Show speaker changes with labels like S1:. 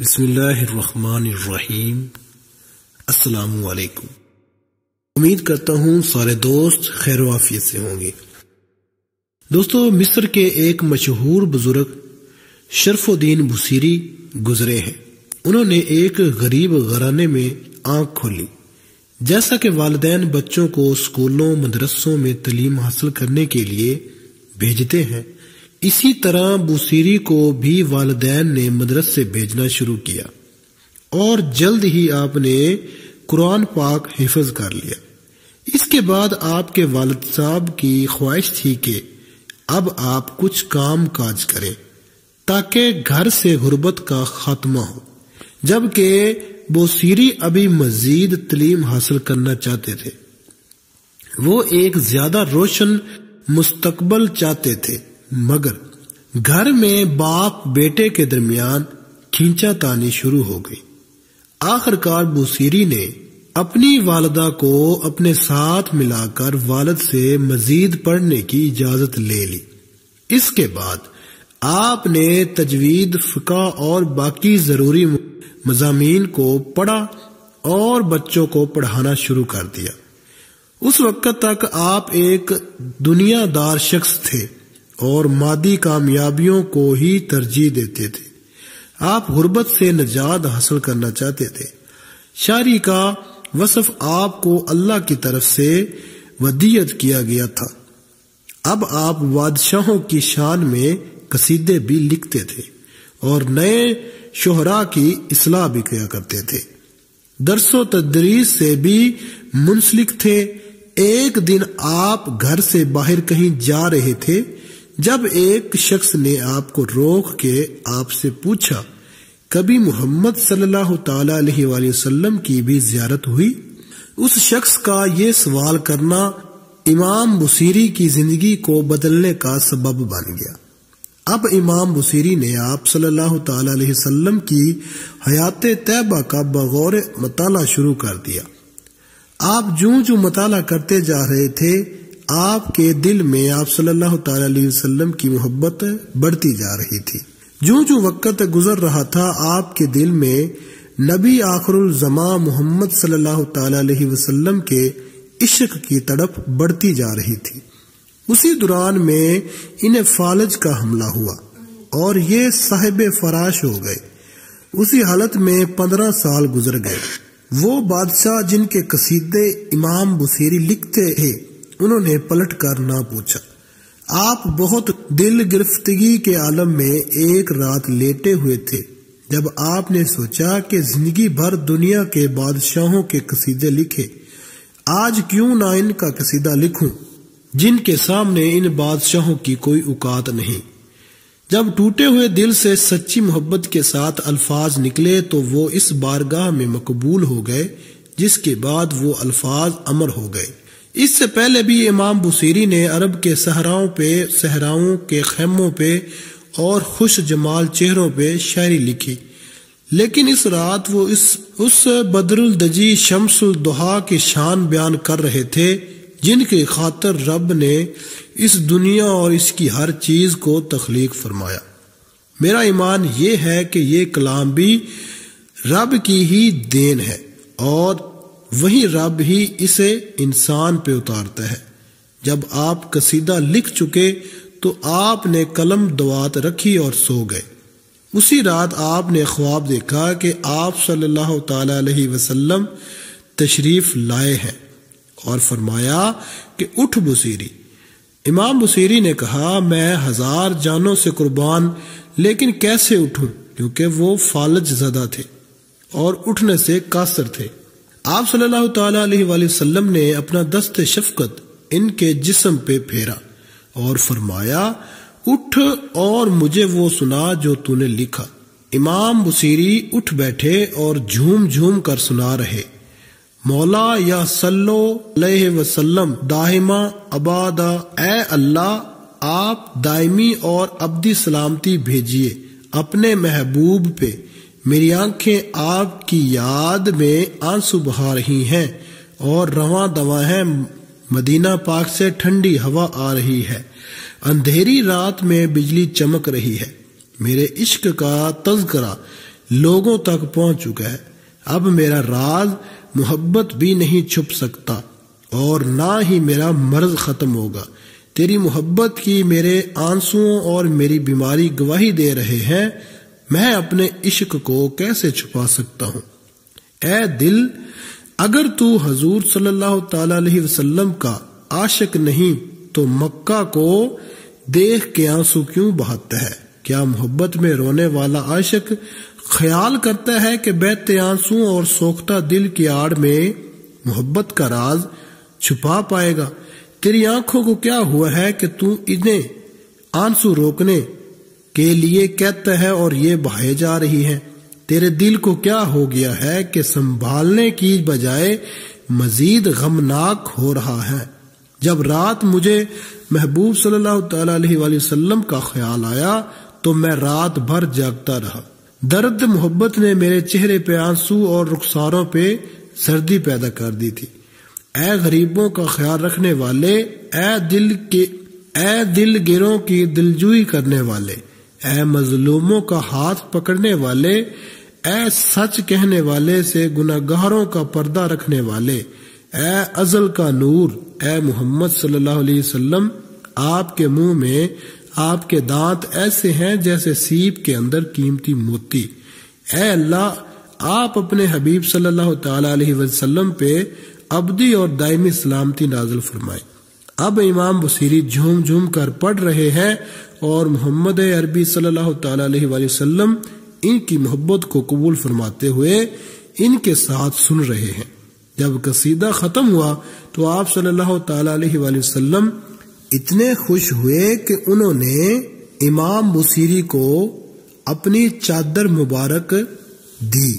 S1: بسم اللہ الرحمن الرحیم۔ السلام علیکم۔ امید کرتا ہوں سارے دوست خیر و عافیت سے ہوں گے۔ دوستو، مصر کے ایک مشہور بزرگ شرف الدین بصیری گزرے ہیں۔ انہوں نے ایک غریب گھرانے میں آنکھ کھولی۔ جیسا کہ والدین بچوں کو اسکولوں مدرسوں میں تعلیم حاصل کرنے کے لیے بھیجتے ہیں، اسی طرح بصیری کو بھی والدین نے مدرسے بھیجنا شروع کیا اور جلد ہی آپ نے قرآن پاک حفظ کر لیا۔ اس کے بعد آپ کے والد صاحب کی خواہش تھی کہ اب آپ کچھ کام کاج کریں تاکہ گھر سے غربت کا خاتمہ ہو، جبکہ بصیری ابھی مزید تعلیم حاصل کرنا چاہتے تھے۔ وہ ایک زیادہ روشن مستقبل چاہتے تھے، مگر گھر میں باپ بیٹے کے درمیان کھینچا تانی شروع ہو گئی۔ آخر کار بصیری نے اپنی والدہ کو اپنے ساتھ ملا کر والد سے مزید پڑھنے کی اجازت لے لی۔ اس کے بعد آپ نے تجوید، فقہ اور باقی ضروری مضامین کو پڑھا اور بچوں کو پڑھانا شروع کر دیا۔ اس وقت تک آپ ایک دنیا دار شخص تھے اور مادی کامیابیوں کو ہی ترجیح دیتے تھے۔ آپ غربت سے نجات حاصل کرنا چاہتے تھے۔ شاعری کا وصف آپ کو اللہ کی طرف سے ودیعت کیا گیا تھا۔ اب آپ بادشاہوں کی شان میں قصیدے بھی لکھتے تھے اور نئے شعراء کی اصلاح بھی کیا کرتے تھے۔ درس و تدریس سے بھی منسلک تھے۔ ایک دن آپ گھر سے باہر کہیں جا رہے تھے جب ایک شخص نے آپ کو روک کے آپ سے پوچھا، کبھی محمد صلی اللہ تعالی علیہ وآلہ وسلم کی بھی زیارت ہوئی؟ اس شخص کا یہ سوال کرنا امام بصیری کی زندگی کو بدلنے کا سبب بن گیا۔ اب امام بصیری نے آپ صلی اللہ تعالی علیہ وسلم کی حیات طیبہ کا بغور مطالعہ شروع کر دیا۔ آپ جو مطالعہ کرتے جا رہے تھے، آپ کے دل میں آپ صلی اللہ تعالی علیہ وسلم کی محبت بڑھتی جا رہی تھی۔ جو وقت گزر رہا تھا، آپ کے دل میں نبی آخر الزماں محمد صلی اللہ تعالی علیہ وسلم کے عشق کی تڑپ بڑھتی جا رہی تھی۔ اسی دوران میں انہیں فالج کا حملہ ہوا اور یہ صاحب فراش ہو گئے۔ اسی حالت میں 15 سال گزر گئے۔ وہ بادشاہ جن کے قصیدے امام بصیری لکھتے تھے، انہوں نے پلٹ کر نہ پوچھا۔ آپ بہت دل گرفتگی کے عالم میں ایک رات لیٹے ہوئے تھے جب آپ نے سوچا کہ زندگی بھر دنیا کے بادشاہوں کے قصیدے لکھے، آج کیوں نہ ان کا قصیدہ لکھوں جن کے سامنے ان بادشاہوں کی کوئی اوقات نہیں۔ جب ٹوٹے ہوئے دل سے سچی محبت کے ساتھ الفاظ نکلے تو وہ اس بارگاہ میں مقبول ہو گئے، جس کے بعد وہ الفاظ امر ہو گئے۔ اس سے پہلے بھی امام بصیری نے عرب کے صحراؤں کے خیموں پہ اور خوش جمال چہروں پہ شاعری لکھی، لیکن اس رات وہ اس بدر الدجی شمس الضحیٰ کی شان بیان کر رہے تھے جن کی خاطر رب نے اس دنیا اور اس کی ہر چیز کو تخلیق فرمایا۔ میرا ایمان یہ ہے کہ یہ کلام بھی رب کی ہی دین ہے اور وہی رب ہی اسے انسان پہ اتارتا ہے۔ جب آپ قصیدہ لکھ چکے تو آپ نے قلم دوات رکھی اور سو گئے۔ اسی رات آپ نے خواب دیکھا کہ آپ صلی اللہ تعالی علیہ وسلم تشریف لائے ہیں اور فرمایا کہ اٹھ بصیری۔ امام بصیری نے کہا، میں 1000 جانوں سے قربان، لیکن کیسے اٹھوں، کیونکہ وہ فالج زدہ تھے اور اٹھنے سے قاصر تھے۔ آپ صلی اللہ تعالی علیہ وآلہ وسلم نے اپنا دست شفقت ان کے جسم پہ پھیرا اور فرمایا، اٹھ اور مجھے وہ سنا جو تو نے لکھا۔ امام بصیری اٹھ بیٹھے اور جھوم کر سنا رہے، مولا یا صلو علیہ وسلم دائمہ ابادا، اے اللہ آپ دائمی اور ابدی سلامتی بھیجیے اپنے محبوب پہ۔ میری آنکھیں آپ کی یاد میں آنسو بہا رہی ہیں اور رواں دواں ہیں، مدینہ پاک سے ٹھنڈی ہوا آ رہی ہے، اندھیری رات میں بجلی چمک رہی ہے۔ میرے عشق کا تذکرہ لوگوں تک پہنچ چکا ہے۔ اب میرا راز محبت بھی نہیں چھپ سکتا اور نہ ہی میرا مرض ختم ہوگا۔ تیری محبت کی میرے آنسوؤں اور میری بیماری گواہی دے رہے ہیں، میں اپنے عشق کو کیسے چھپا سکتا ہوں؟ اے دل، اگر تو حضور صلی اللہ تعالی علیہ وسلم کا عاشق نہیں تو مکہ کو دیکھ کے آنسو کیوں بہاتا ہے؟ کیا محبت میں رونے والا عاشق خیال کرتا ہے کہ بہتے آنسو اور سوختہ دل کی آڑ میں محبت کا راز چھپا پائے گا؟ تیری آنکھوں کو کیا ہوا ہے کہ تو انہیں آنسو روکنے کے لیے کہتا ہے اور یہ بہائے جا رہی ہے؟ تیرے دل کو کیا ہو گیا ہے کہ سنبھالنے کی بجائے مزید غمناک ہو رہا ہے؟ جب رات مجھے محبوب صلی اللہ تعالی علیہ وآلہ وسلم کا خیال آیا تو میں رات بھر جاگتا رہا۔ درد محبت نے میرے چہرے پہ آنسو اور رخساروں پہ سردی پیدا کر دی تھی۔ اے غریبوں کا خیال رکھنے والے، اے دل گیروں کی دلجوئی کرنے والے، اے مظلوموں کا ہاتھ پکڑنے والے، اے سچ کہنے والے سے گناہگاروں کا پردہ رکھنے والے، اے ازل کا نور، اے محمد صلی اللہ علیہ وسلم، آپ کے منہ میں آپ کے دانت ایسے ہیں جیسے سیپ کے اندر قیمتی موتی۔ اے اللہ، آپ اپنے حبیب صلی اللہ تعالی علیہ وسلم پہ ابدی اور دائمی سلامتی نازل فرمائے۔ اب امام بصیری جھوم جھوم کر پڑھ رہے ہیں اور محمد عربی صلی اللہ تعالی علیہ وآلہ وسلم ان کی محبت کو قبول فرماتے ہوئے ان کے ساتھ سن رہے ہیں۔ جب قصیدہ ختم ہوا تو آپ صلی اللہ تعالی علیہ وآلہ وسلم اتنے خوش ہوئے کہ انہوں نے امام بصیری کو اپنی چادر مبارک دی۔